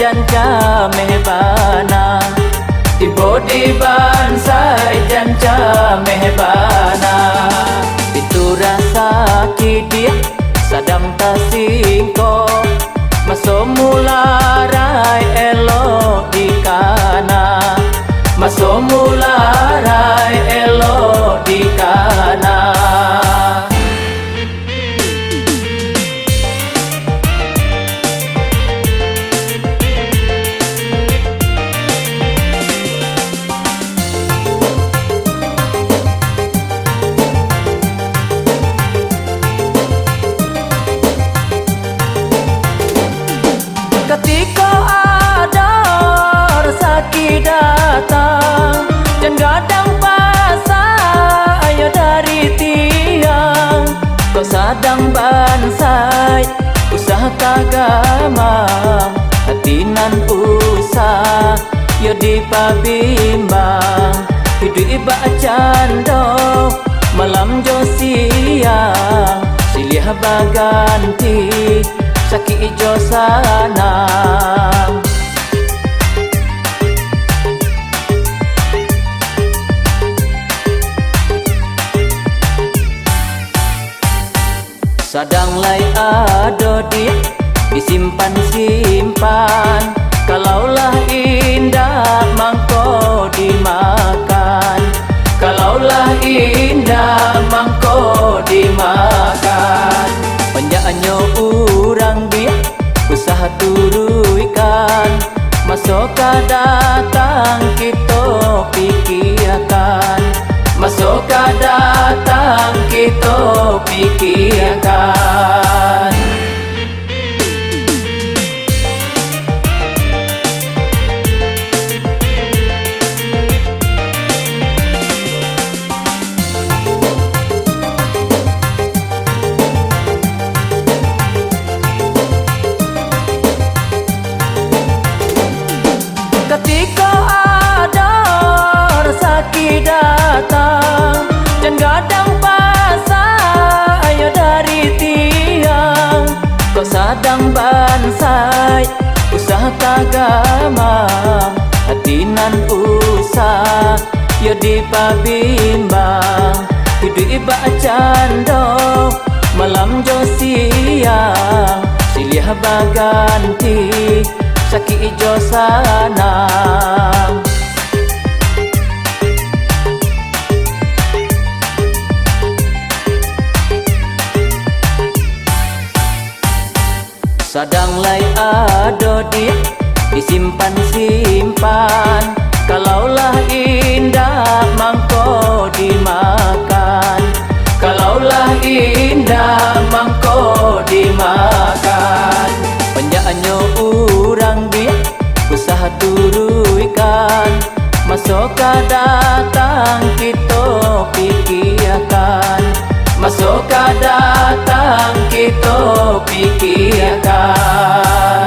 janca mehbana Ibo di bansai janca mehbana Itu rasa kidia sadang tasingko Maso mularai elo di kana Maso mularai elo di kana Ketika ada rezeki datang dan gadang pasai ayo dari tiang kau sadang bansai usaha kagamang hatinan usah yo dipabimbang hidup iba cando malam jo siang silih baganti Saki ijo sanang Sadang lai ado dia disimpan-simpan Kalaulah indah mangko dimakan Kalaulah indah mangko dimakan Penyanyo urang dia usaha turuikan Masuk datang kita pikirkan Masuk datang kita pikirkan Ketika ada rezeki datang dan gadang pasai ayo dari tiang kau sadang bansai usaha kagamang hatinan usah yo dipabimbang hidup iba cando malam jo siang silih baganti Saki ijo sanang Sadang lai ado dia disimpan-simpan Kalaulah indah mangko dimakan Kalaulah indah mangko dimakan Penyanyo urang dia usaha turuikan Masuk datang kita pikirkan Masuk datang kita pikirkan